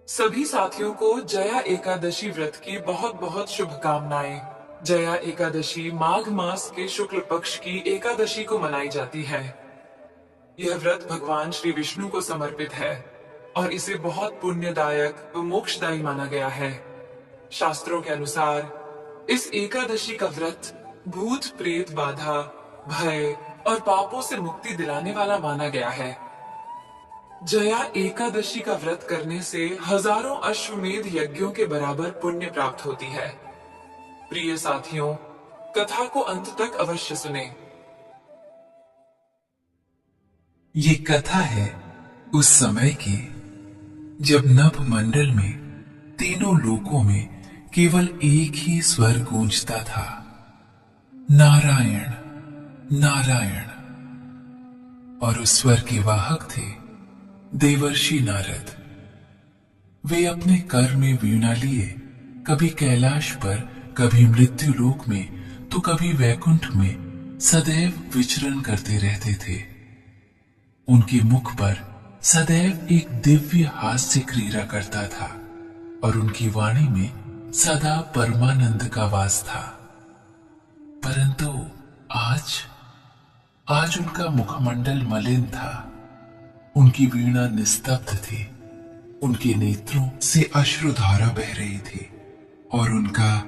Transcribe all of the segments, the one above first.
सभी साथियों को जया एकादशी व्रत की बहुत बहुत शुभकामनाएं। जया एकादशी माघ मास के शुक्ल पक्ष की एकादशी को मनाई जाती है। यह व्रत भगवान श्री विष्णु को समर्पित है और इसे बहुत पुण्यदायक व मोक्षदायी माना गया है। शास्त्रों के अनुसार इस एकादशी का व्रत भूत प्रेत बाधा, भय और पापों से मुक्ति दिलाने वाला माना गया है। जया एकादशी का व्रत करने से हजारों अश्वमेध यज्ञों के बराबर पुण्य प्राप्त होती है। प्रिय साथियों, कथा को अंत तक अवश्य सुने। ये कथा है उस समय की जब नभ मंडल में तीनों लोकों में केवल एक ही स्वर गूंजता था, नारायण नारायण। और उस स्वर के वाहक थे देवर्षि नारद। वे अपने कर में वीणा लिए कभी कैलाश पर, कभी मृत्यु लोक में, तो कभी वैकुंठ में सदैव विचरण करते रहते थे। उनके मुख पर सदैव एक दिव्य हास्य क्रीड़ा करता था और उनकी वाणी में सदा परमानंद का वास था। परंतु आज उनका मुखमंडल मलिन था। उनकी वीणा निस्तब्ध थी, उनके नेत्रों से अश्रुधारा बह रही थी और उनका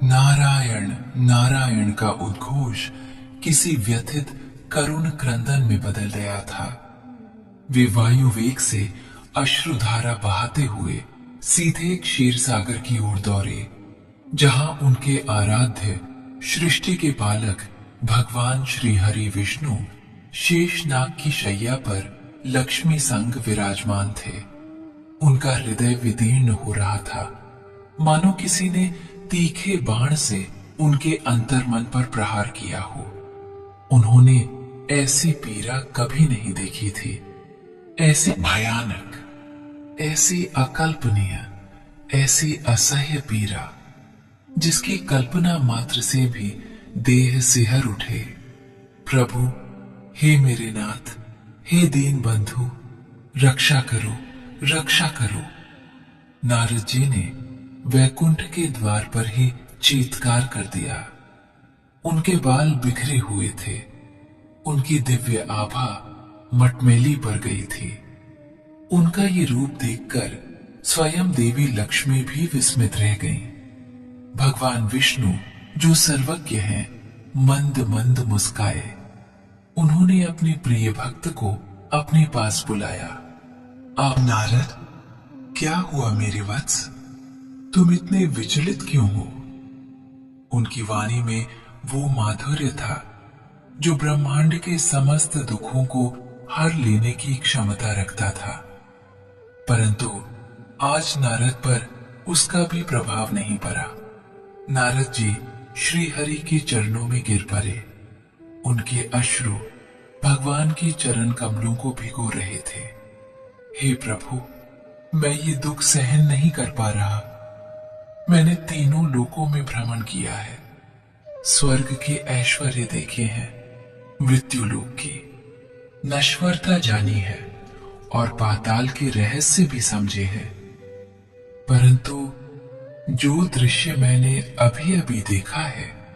नारायण नारायण का उद्घोष किसी व्यथित करुण क्रंदन में बदल गया था। वे वायु वेग से अश्रुधारा बहाते हुए सीधे क्षीर सागर की ओर दौड़े, जहां उनके आराध्य सृष्टि के पालक भगवान श्री हरि विष्णु शेषनाग की शैया पर लक्ष्मी संग विराजमान थे। उनका हृदय विदीर्ण हो रहा था, मानो किसी ने तीखे बाण से उनके अंतर्मन पर प्रहार किया हो। उन्होंने ऐसी पीड़ा कभी नहीं देखी थी, ऐसी भयानक, ऐसी अकल्पनीय, ऐसी असह्य पीड़ा जिसकी कल्पना मात्र से भी देह सिहर उठे। प्रभु, हे मेरे नाथ, हे दीन बंधु, रक्षा करो, रक्षा करो। नारद जी ने वैकुंठ के द्वार पर ही चीत्कार कर दिया। उनके बाल बिखरे हुए थे, उनकी दिव्य आभा मटमैली पड़ गई थी। उनका ये रूप देखकर स्वयं देवी लक्ष्मी भी विस्मित रह गईं। भगवान विष्णु जो सर्वज्ञ हैं, मंद मंद मुस्काए। उन्होंने अपने प्रिय भक्त को अपने पास बुलाया। आप नारद, क्या हुआ मेरे वत्स? तुम इतने विचलित क्यों हो? उनकी वाणी में वो माधुर्य था जो ब्रह्मांड के समस्त दुखों को हर लेने की क्षमता रखता था। परंतु आज नारद पर उसका भी प्रभाव नहीं पड़ा। नारद जी श्री हरि के चरणों में गिर पड़े। उनके अश्रु भगवान की चरण कमलों को भिगो रहे थे। हे प्रभु, मैं ये दुख सहन नहीं कर पा रहा। मैंने तीनों लोकों में भ्रमण किया है, स्वर्ग के ऐश्वर्य देखे हैं, मृत्यु लोक की नश्वरता जानी है और पाताल के रहस्य भी समझे हैं। परंतु जो दृश्य मैंने अभी अभी देखा है,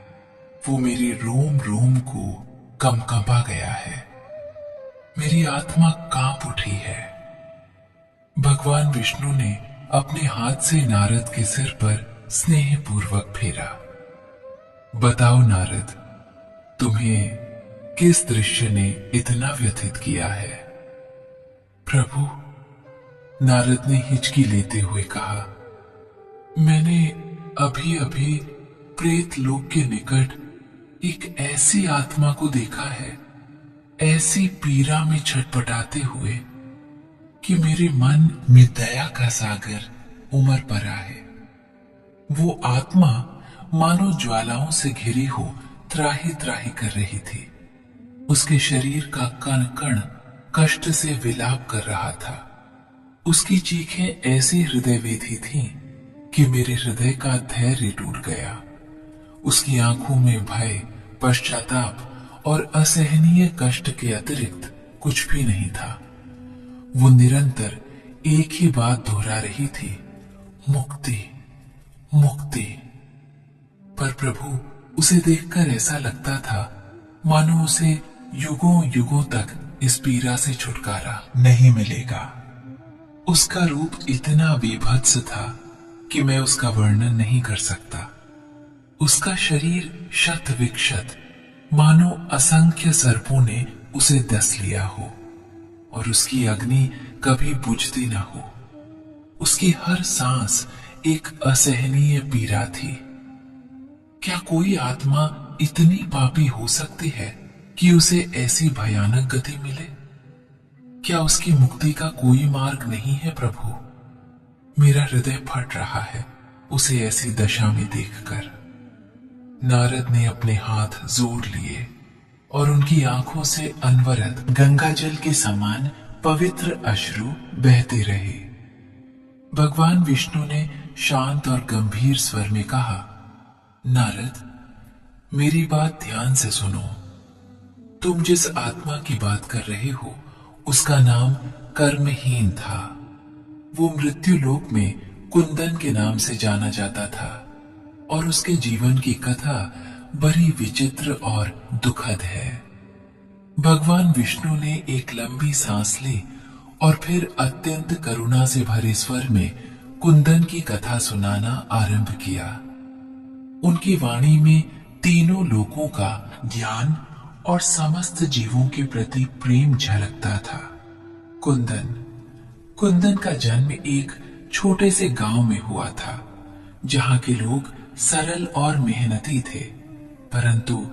वो मेरे रोम रोम को कंपा गया है। मेरी आत्मा कांप उठी है। भगवान विष्णु ने अपने हाथ से नारद के सिर पर स्नेह पूर्वक फेरा। बताओ नारद, तुम्हें किस दृश्य ने इतना व्यथित किया है? प्रभु, नारद ने हिचकी लेते हुए कहा, मैंने अभी अभी प्रेत लोक के निकट एक ऐसी आत्मा को देखा है, ऐसी पीड़ा में छटपटाते हुए कि मेरे मन में दया का सागर उमड़ पड़ा है। वो आत्मा मानो ज्वालाओं से घिरी हो त्राही त्राही कर रही थी। उसके शरीर का कण कण कष्ट से विलाप कर रहा था। उसकी चीखें ऐसी हृदयवेधी थीं कि मेरे हृदय का धैर्य टूट गया। उसकी आंखों में भय, पश्चाताप और असहनीय कष्ट के अतिरिक्त कुछ भी नहीं था। वो निरंतर एक ही बात दोहरा रही थी, मुक्ति, मुक्ति। पर प्रभु, उसे देखकर ऐसा लगता था मानो उसे युगों युगों तक इस पीड़ा से छुटकारा नहीं मिलेगा। उसका रूप इतना बेभत्स था कि मैं उसका वर्णन नहीं कर सकता। उसका शरीर शत विक्षत, मानो असंख्य सर्पों ने उसे डस लिया हो और उसकी अग्नि कभी बुझती न हो। उसकी हर सांस एक असहनीय पीड़ा थी। क्या कोई आत्मा इतनी पापी हो सकती है कि उसे ऐसी भयानक गति मिले? क्या उसकी मुक्ति का कोई मार्ग नहीं है प्रभु? मेरा हृदय फट रहा है उसे ऐसी दशा में देखकर। नारद ने अपने हाथ जोड़ लिए और उनकी आंखों से अनवरत गंगा जल के समान पवित्र अश्रु बहते रहे। भगवान विष्णु ने शांत और गंभीर स्वर में कहा, नारद, मेरी बात ध्यान से सुनो। तुम जिस आत्मा की बात कर रहे हो उसका नाम कर्महीन था। वो मृत्यु लोक में कुंदन के नाम से जाना जाता था और उसके जीवन की कथा बड़ी विचित्र और दुखद है। भगवान विष्णु ने एक लंबी सांस ली और फिर अत्यंत करुणा से भरे स्वर में कुंदन की कथा सुनाना आरंभ किया। उनकी वाणी में तीनों लोकों का ज्ञान और समस्त जीवों के प्रति प्रेम झलकता था। कुंदन का जन्म एक छोटे से गांव में हुआ था, जहां के लोग सरल और मेहनती थे, परंतु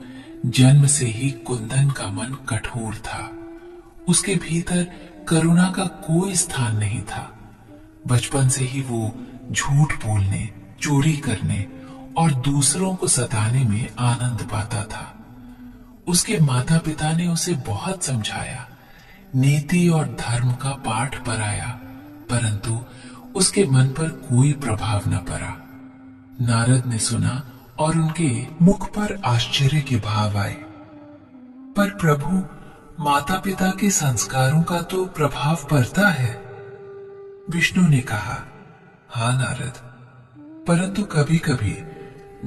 जन्म से ही कुंदन का मन कठोर था। उसके भीतर करुणा का कोई स्थान नहीं था। बचपन से ही वो झूठ बोलने, चोरी करने और दूसरों को सताने में आनंद पाता था। उसके माता पिता ने उसे बहुत समझाया, नीति और धर्म का पाठ पढ़ाया, परंतु उसके मन पर कोई प्रभाव न पड़ा। नारद ने सुना और उनके मुख पर आश्चर्य के भाव आए। पर प्रभु, माता पिता के संस्कारों का तो प्रभाव पड़ता है। विष्णु ने कहा, हाँ नारद, परंतु कभी कभी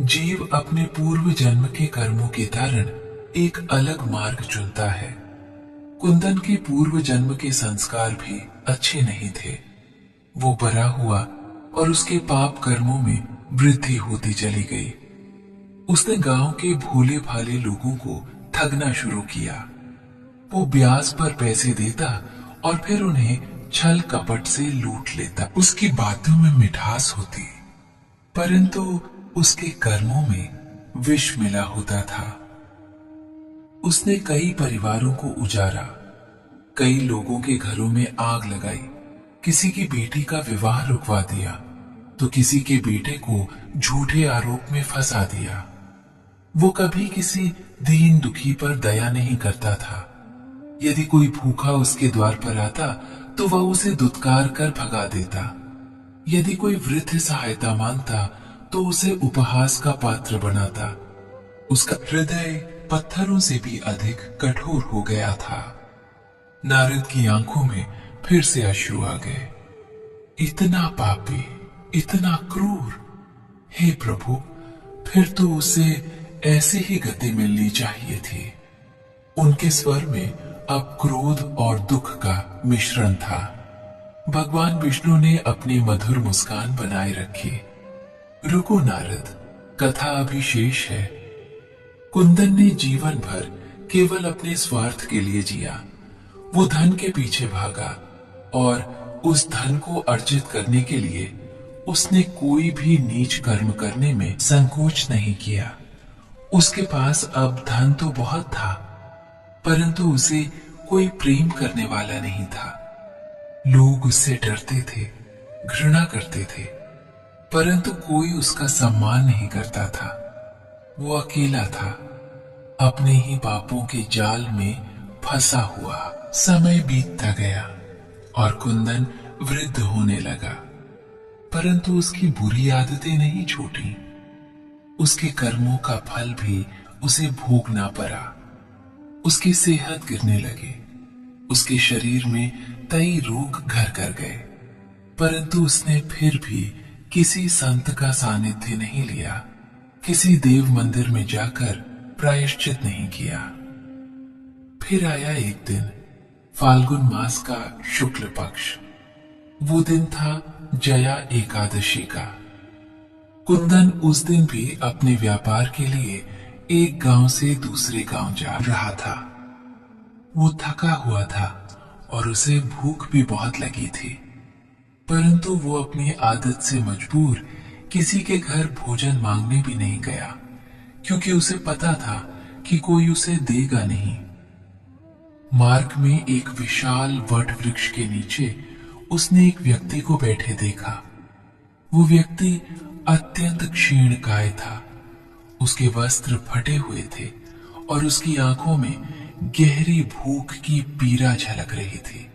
जीव अपने पूर्व जन्म के कर्मों के कारण एक अलग मार्ग चुनता है। कुंदन के पूर्व जन्म के संस्कार भी अच्छे नहीं थे। वो बड़ा हुआ और उसके पाप कर्मों में वृद्धि होती चली गई। उसने गांव के भोले भाले लोगों को ठगना शुरू किया। वो ब्याज पर पैसे देता और फिर उन्हें छल कपट से लूट लेता। उसकी बातों में मिठास होती, परंतु उसके कर्मों में विष मिला होता था। उसने कई परिवारों को उजाड़ा, कई लोगों के घरों में आग लगाई, किसी की बेटी का विवाह रुकवा दिया तो किसी के बेटे को झूठे आरोप में फंसा दिया। वो कभी किसी दीन दुखी पर दया नहीं करता था। यदि कोई भूखा उसके द्वार पर आता तो वह उसे दुत्कार कर भगा देता। यदि कोई वृद्ध सहायता मांगता तो उसे उपहास का पात्र बनाता। उसका हृदय पत्थरों से भी अधिक कठोर हो गया था। नारद की आंखों में फिर से अश्रु आ गए। इतना पापी, इतना क्रूर! हे प्रभु, फिर तो उसे ऐसी ही गति मिलनी चाहिए थी। उनके स्वर में अब क्रोध और दुख का मिश्रण था। भगवान विष्णु ने अपनी मधुर मुस्कान बनाए रखी। रुको नारद, कथा अभी शेष है। कुंदन ने जीवन भर केवल अपने स्वार्थ के लिए जिया। वो धन के पीछे भागा और उस धन को अर्जित करने के लिए उसने कोई भी नीच कर्म करने में संकोच नहीं किया। उसके पास अब धन तो बहुत था, परंतु उसे कोई प्रेम करने वाला नहीं था। लोग उससे डरते थे, घृणा करते थे, परंतु कोई उसका सम्मान नहीं करता था। वो अकेला था, अपने ही पापों के जाल में फंसा हुआ। समय बीतता गया और कुंदन वृद्ध होने लगा, परंतु उसकी बुरी आदतें नहीं छूटी। उसके कर्मों का फल भी उसे भोगना पड़ा। उसकी सेहत गिरने लगी। उसके शरीर में कई रोग घर कर गए। परंतु उसने फिर भी किसी संत का सानिध्य नहीं लिया, किसी देव मंदिर में जाकर प्रायश्चित नहीं किया। फिर आया एक दिन, फाल्गुन मास का शुक्ल पक्ष। वो दिन था जया एकादशी का। कुंदन उस दिन भी अपने व्यापार के लिए एक गांव से दूसरे गांव जा रहा था। वो थका हुआ था और उसे भूख भी बहुत लगी थी, परंतु वो अपनी आदत से मजबूर किसी के घर भोजन मांगने भी नहीं गया, क्योंकि उसे पता था कि कोई उसे देगा नहीं। मार्ग में एक विशाल वट वृक्ष के नीचे उसने एक व्यक्ति को बैठे देखा। वो व्यक्ति अत्यंत क्षीण काय था। उसके वस्त्र फटे हुए थे और उसकी आंखों में गहरी भूख की पीड़ा झलक रही थी।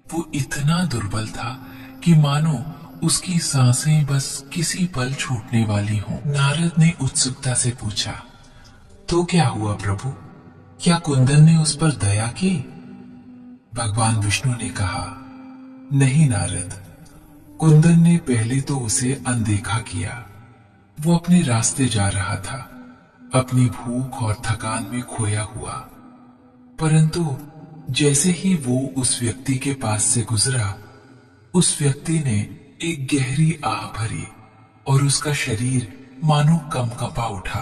वो इतना दुर्बल था कि मानो उसकी सांसें बस किसी पल छूटने वाली हों। नारद ने उत्सुकता से पूछा, तो क्या हुआ प्रभु? क्या कुंदन ने उस पर दया की? भगवान विष्णु ने कहा, नहीं नारद, कुंदन ने पहले तो उसे अनदेखा किया। वो अपने रास्ते जा रहा था, अपनी भूख और थकान में खोया हुआ। परंतु जैसे ही वो उस व्यक्ति के पास से गुजरा, उस व्यक्ति ने एक गहरी आह भरी और उसका शरीर मानो कंपा उठा।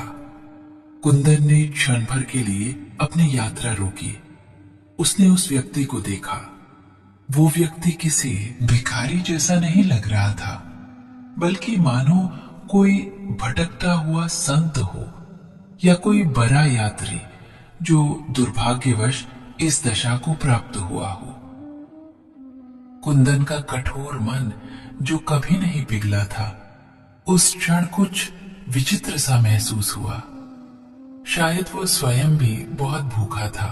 कुंदन ने क्षण भर के लिए अपनी यात्रा रोकी। उसने उस व्यक्ति को देखा। वो व्यक्ति किसी भिखारी जैसा नहीं लग रहा था, बल्कि मानो कोई भटकता हुआ संत हो या कोई बड़ा यात्री जो दुर्भाग्यवश इस दशा को प्राप्त हुआ हो। कुंदन का कठोर मन, जो कभी नहीं पिघला था, उस क्षण कुछ विचित्र सा महसूस हुआ। शायद वो स्वयं भी बहुत भूखा था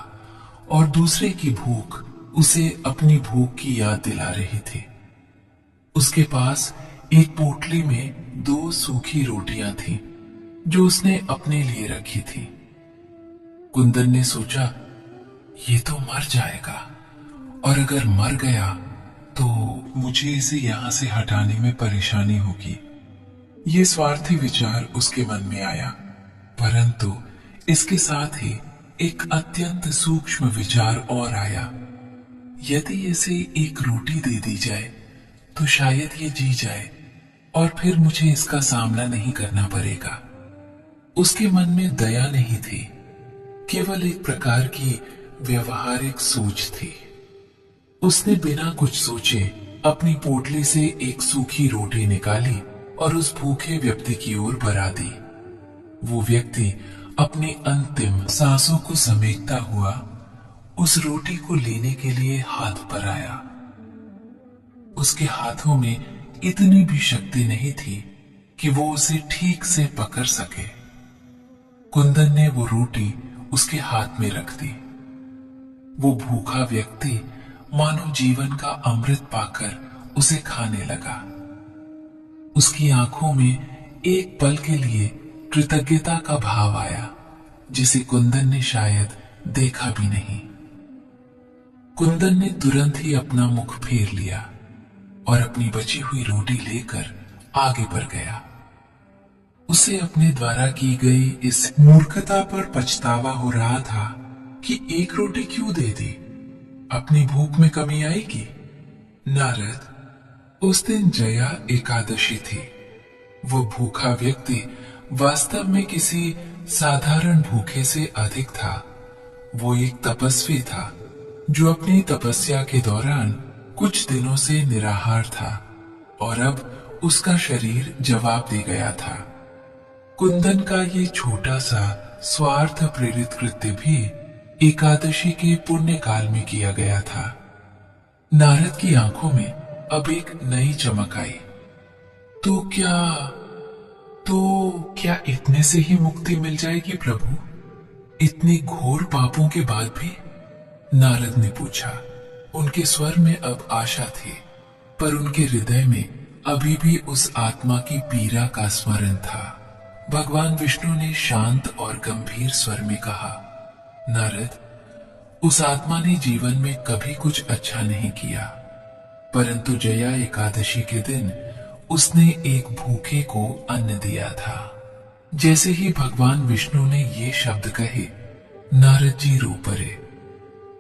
और दूसरे की भूख उसे अपनी भूख की याद दिला रही थी। उसके पास एक पोटली में 2 सूखी रोटियां थीं, जो उसने अपने लिए रखी थी। कुंदन ने सोचा, ये तो मर जाएगा, और अगर मर गया तो मुझे इसे यहां से हटाने में परेशानी होगी। ये स्वार्थी विचार उसके मन में आया, परंतु इसके साथ ही एक अत्यंत सूक्ष्म विचार और आया। यदि इसे एक रोटी दे दी जाए तो शायद ये जी जाए और फिर मुझे इसका सामना नहीं करना पड़ेगा। उसके मन में दया नहीं थी, केवल एक प्रकार की व्यवहारिक सोच थी। उसने बिना कुछ सोचे अपनी पोटली से एक सूखी रोटी निकाली और उस भूखे व्यक्ति की ओर बढ़ा दी। वो व्यक्ति अपनी अंतिम सांसों को समेटता हुआ उस रोटी को लेने के लिए हाथ पर आया। उसके हाथों में इतनी भी शक्ति नहीं थी कि वो उसे ठीक से पकड़ सके। कुंदन ने वो रोटी उसके हाथ में रख दी। वो भूखा व्यक्ति मानो जीवन का अमृत पाकर उसे खाने लगा। उसकी आंखों में एक पल के लिए कृतज्ञता का भाव आया, जिसे कुंदन ने शायद देखा भी नहीं। कुंदन ने तुरंत ही अपना मुख फेर लिया और अपनी बची हुई रोटी लेकर आगे बढ़ गया। उसे अपने द्वारा की गई इस मूर्खता पर पछतावा हो रहा था कि एक रोटी क्यों दे दी, अपनी भूख में कमी आएगी। नारद, उस दिन जया एकादशी थी। वो भूखा व्यक्ति वास्तव में किसी साधारण भूखे से अधिक था। वो एक तपस्वी था जो अपनी तपस्या के दौरान कुछ दिनों से निराहार था और अब उसका शरीर जवाब दे गया था। कुंदन का ये छोटा सा स्वार्थ प्रेरित कृत्य भी एकादशी के पुण्य काल में किया गया था। नारद की आंखों में अब एक नई चमक आई। तो क्या इतने से ही मुक्ति मिल जाएगी प्रभु? इतने घोर पापों के बाद भी? नारद ने पूछा। उनके स्वर में अब आशा थी, पर उनके हृदय में अभी भी उस आत्मा की पीड़ा का स्मरण था। भगवान विष्णु ने शांत और गंभीर स्वर में कहा, नारद, उस आत्मा ने जीवन में कभी कुछ अच्छा नहीं किया। परंतु जया एकादशी के दिन उसने एक भूखे को अन्न दिया था। जैसे ही भगवान विष्णु ने ये शब्द कहे, नारद जी रो पड़े।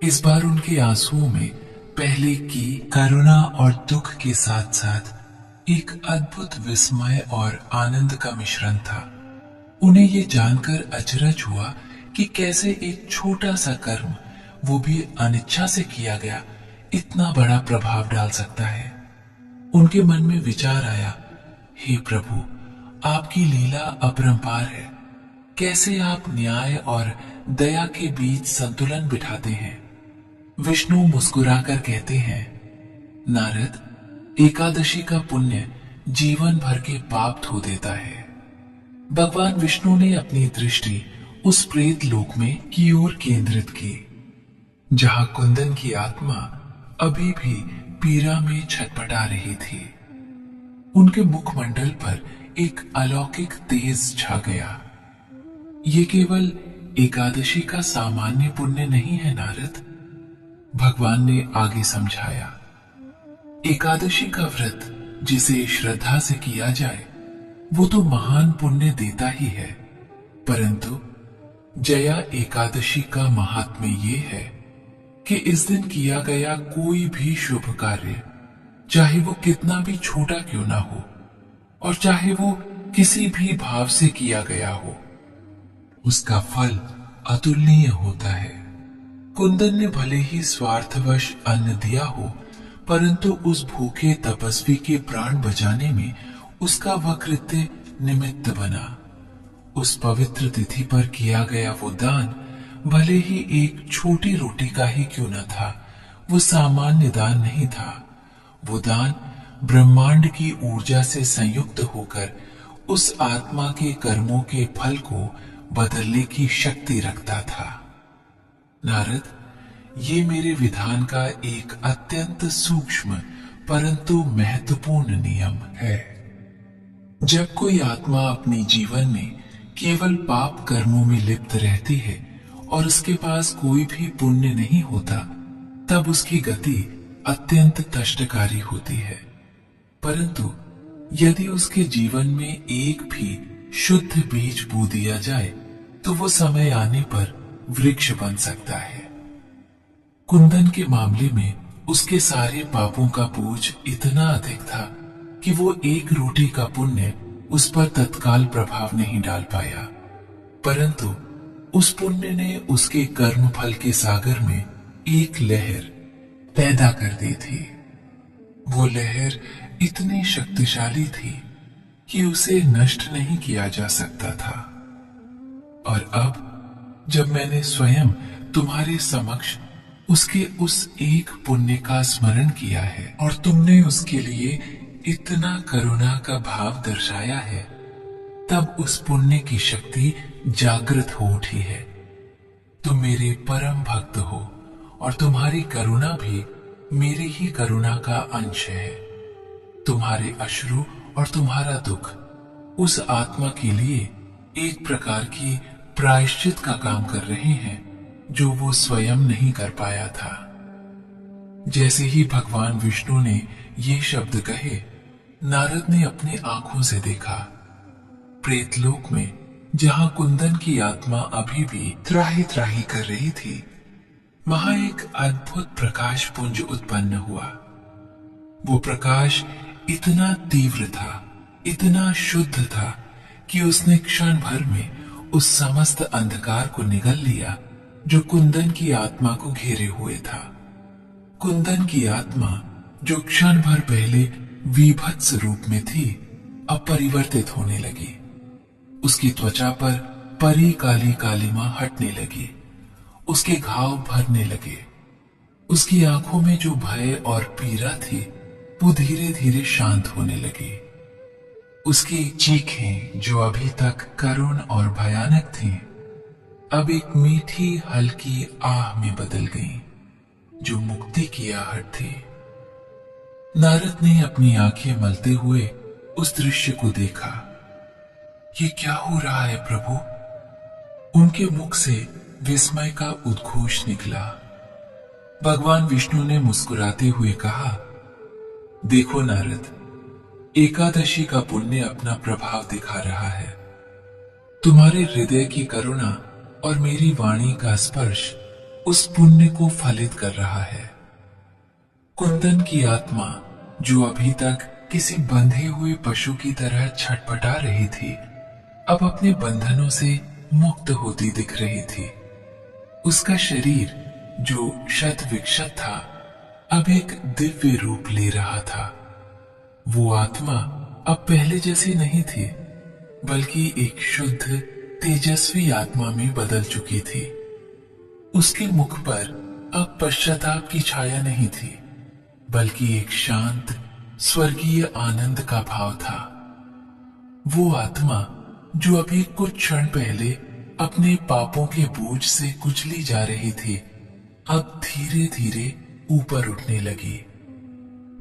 इस बार उनके आंसुओं में पहले की करुणा और दुख के साथ साथ एक अद्भुत विस्मय और आनंद का मिश्रण था। उन्हें ये जानकर अचरज हुआ कि कैसे एक छोटा सा कर्म, वो भी अनिच्छा से किया गया, इतना बड़ा प्रभाव डाल सकता है। उनके मन में विचार आया, हे प्रभु, आपकी लीला अपरंपार है। कैसे आप न्याय और दया के बीच संतुलन बिठाते हैं। विष्णु मुस्कुराकर कहते हैं, नारद, एकादशी का पुण्य जीवन भर के पाप धो देता है। भगवान विष्णु ने अपनी दृष्टि उस प्रेत लोक में की ओर केंद्रित की, जहां कुंदन की आत्मा अभी भी पीड़ा में छटपटा रही थी। उनके मुखमंडल पर एक अलौकिक तेज छा गया। ये केवल एकादशी का सामान्य पुण्य नहीं है नारद, भगवान ने आगे समझाया। एकादशी का व्रत जिसे श्रद्धा से किया जाए वो तो महान पुण्य देता ही है, परंतु जया एकादशी का महात्म्य ये है कि इस दिन किया गया कोई भी शुभ कार्य, चाहे वो कितना भी छोटा क्यों ना हो और चाहे वो किसी भी भाव से किया गया हो, उसका फल अतुलनीय होता है। कुंदन ने भले ही स्वार्थवश अन्न दिया हो, परंतु उस भूखे तपस्वी के प्राण बचाने में उसका वह कृत्य निमित्त बना। उस पवित्र तिथि पर किया गया वो दान भले ही एक छोटी रोटी का ही क्यों न था, वो सामान्य दान नहीं था। वो दान ब्रह्मांड की ऊर्जा से संयुक्त होकर उस आत्मा के कर्मों के फल को बदलने की शक्ति रखता था। नारद, ये मेरे विधान का एक अत्यंत सूक्ष्म परंतु महत्वपूर्ण नियम है। जब कोई आत्मा अपने जीवन में केवल पाप कर्मों में लिप्त रहती है और उसके पास कोई भी पुण्य नहीं होता, तब उसकी गति अत्यंत कष्टकारी होती है। परंतु यदि उसके जीवन में एक भी शुद्ध बीज बो दिया जाए तो वो समय आने पर वृक्ष बन सकता है। कुंदन के मामले में उसके सारे पापों का बोझ इतना अधिक था कि वो एक रोटी का पुण्य उस पर तत्काल प्रभाव नहीं डाल पाया, परंतु उस पुण्य ने उसके कर्म फल के सागर में एक लहर पैदा कर दी थी। वो लहर इतनी शक्तिशाली थी कि उसे नष्ट नहीं किया जा सकता था। और अब जब मैंने स्वयं तुम्हारे समक्ष उसके उस एक पुण्य का स्मरण किया है और तुमने उसके लिए इतना करुणा का भाव दर्शाया है, तब उस पुण्य की शक्ति जागृत हो उठी है। तुम मेरे परम भक्त हो और तुम्हारी करुणा भी मेरी ही करुणा का अंश है। तुम्हारे अश्रु और तुम्हारा दुख उस आत्मा के लिए एक प्रकार की प्रायश्चित का काम कर रहे हैं जो वो स्वयं नहीं कर पाया था। जैसे ही भगवान विष्णु ने ये शब्द कहे, नारद ने अपनी आंखों से देखा, प्रेतलोक में जहां कुंदन की आत्मा अभी भी त्राही त्राही कर रही थी, वहां एक अद्भुत प्रकाश पुंज उत्पन्न हुआ। वो प्रकाश इतना तीव्र था, इतना शुद्ध था कि उसने क्षण भर में उस समस्त अंधकार को निगल लिया जो कुंदन की आत्मा को घेरे हुए था। कुंदन की आत्मा जो क्षण भर पहले विभत्स रूप में थी, अब परिवर्तित होने लगी। उसकी त्वचा पर परी काली कालिमा हटने लगी, उसके घाव भरने लगे। उसकी आंखों में जो भय और पीड़ा थी वो धीरे धीरे शांत होने लगी। उसकी चीखें जो अभी तक करुण और भयानक थीं, अब एक मीठी हल्की आह में बदल गईं, जो मुक्ति की आहट थी। नारद ने अपनी आंखें मलते हुए उस दृश्य को देखा। ये क्या हो रहा है प्रभु? उनके मुख से विस्मय का उद्घोष निकला। भगवान विष्णु ने मुस्कुराते हुए कहा, देखो नारद, एकादशी का पुण्य अपना प्रभाव दिखा रहा है। तुम्हारे हृदय की करुणा और मेरी वाणी का स्पर्श उस पुण्य को फलित कर रहा है। कुंदन की आत्मा, जो अभी तक किसी बंधे हुए पशु की तरह छटपटा रही थी, अब अपने बंधनों से मुक्त होती दिख रही थी। उसका शरीर, जो शत विक्षत था, अब एक दिव्य रूप ले रहा था। वो आत्मा अब पहले जैसी नहीं थी, बल्कि एक शुद्ध तेजस्वी आत्मा में बदल चुकी थी। उसके मुख पर अब पश्चाताप की छाया नहीं थी, बल्कि एक शांत स्वर्गीय आनंद का भाव था। वो आत्मा, जो अभी कुछ क्षण पहले अपने पापों के बोझ से कुचली जा रही थी, अब धीरे धीरे ऊपर उठने लगी।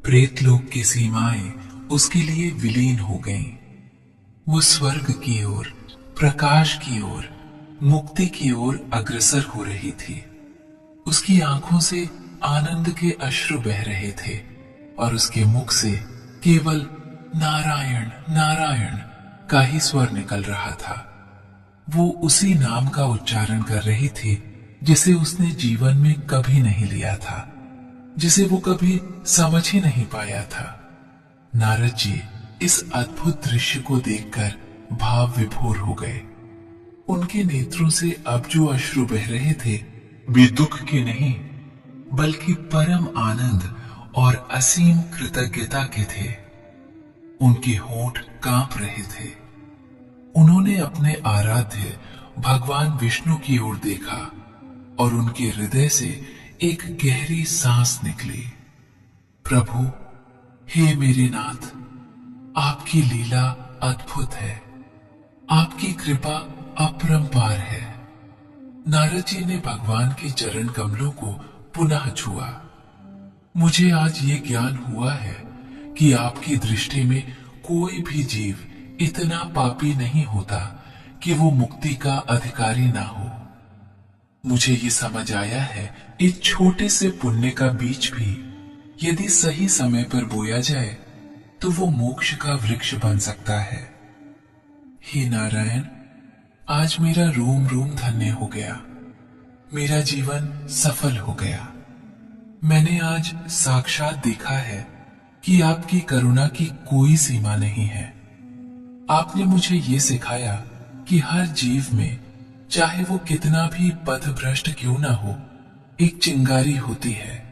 प्रेतलोक की सीमाएं उसके लिए विलीन हो गईं। वो स्वर्ग की ओर, प्रकाश की ओर, मुक्ति की ओर अग्रसर हो रही थी। उसकी आंखों से आनंद के अश्रु बह रहे थे और उसके मुख से केवल नारायण नारायण का ही स्वर निकल रहा था। वो उसी नाम का उच्चारण कर रही थी जिसे उसने जीवन में कभी नहीं लिया था, जिसे वो कभी समझ ही नहीं पाया था। नारद जी इस अद्भुत दृश्य को देखकर भाव विभोर हो गए। उनके नेत्रों से अब जो अश्रु बह रहे थे, वे दुख के नहीं, बल्कि परम आनंद और असीम कृतज्ञता के थे। उनके होंठ कांप रहे थे। उन्होंने अपने आराध्य भगवान विष्णु की ओर देखा और उनके हृदय से एक गहरी सांस निकली। प्रभु, हे मेरे नाथ, आपकी लीला अद्भुत है। आपकी कृपा अपरंपार है। नारद जी ने भगवान के चरण कमलों को पुनः छुआ। मुझे आज ये ज्ञान हुआ है कि आपकी दृष्टि में कोई भी जीव इतना पापी नहीं होता कि वो मुक्ति का अधिकारी ना हो। मुझे ये समझ आया है, इस छोटे से पुण्य का बीज भी यदि सही समय पर बोया जाए तो वो मोक्ष का वृक्ष बन सकता है। हे नारायण, आज मेरा रोम रोम धन्य हो गया। मेरा जीवन सफल हो गया। मैंने आज साक्षात देखा है कि आपकी करुणा की कोई सीमा नहीं है। आपने मुझे ये सिखाया कि हर जीव में, चाहे वो कितना भी पथभ्रष्ट क्यों ना हो, एक चिंगारी होती है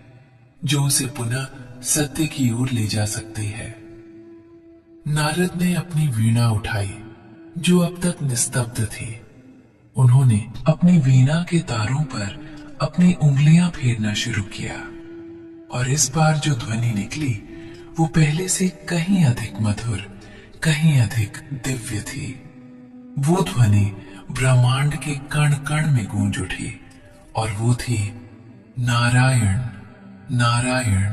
जो उसे पुनः सत्य की ओर ले जा सकती है। नारद ने अपनी वीणा उठाई, जो अब तक निस्तब्ध थी। उन्होंने अपनी वीणा के तारों पर अपनी उंगलियां फेरना शुरू किया और इस बार जो ध्वनि निकली वो पहले से कहीं अधिक मधुर, कहीं अधिक दिव्य थी। वो ध्वनि ब्रह्मांड के कण कण में गूंज उठी और वो थी नारायण नारायण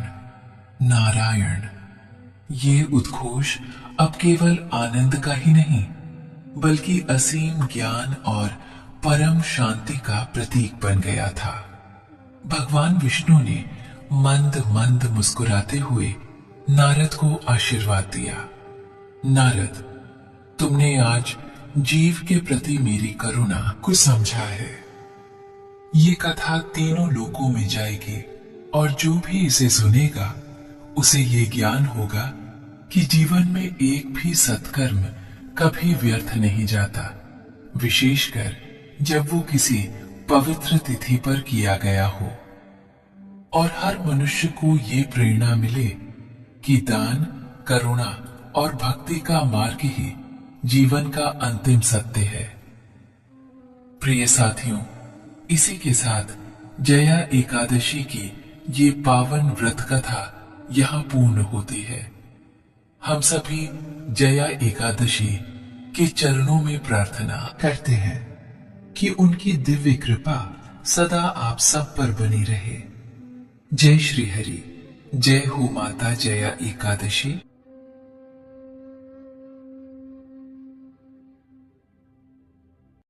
नारायण। ये उद्घोष अब केवल आनंद का ही नहीं, बल्कि असीम ज्ञान और परम शांति का प्रतीक बन गया था। भगवान विष्णु ने मंद मंद मुस्कुराते हुए नारद को आशीर्वाद दिया। नारद, तुमने आज जीव के प्रति मेरी करुणा को समझा है। ये कथा तीनों लोकों में जाएगी और जो भी इसे सुनेगा उसे ये ज्ञान होगा कि जीवन में एक भी सत्कर्म कभी व्यर्थ नहीं जाता, विशेषकर जब वो किसी पवित्र तिथि पर किया गया हो। और हर मनुष्य को ये प्रेरणा मिले कि दान, करुणा और भक्ति का मार्ग ही जीवन का अंतिम सत्य है। प्रिय साथियों, इसी के साथ जया एकादशी की ये पावन व्रत कथा यहाँ पूर्ण होती है। हम सभी जया एकादशी के चरणों में प्रार्थना करते हैं कि उनकी दिव्य कृपा सदा आप सब पर बनी रहे। जय श्री हरि। जय हो माता जया एकादशी।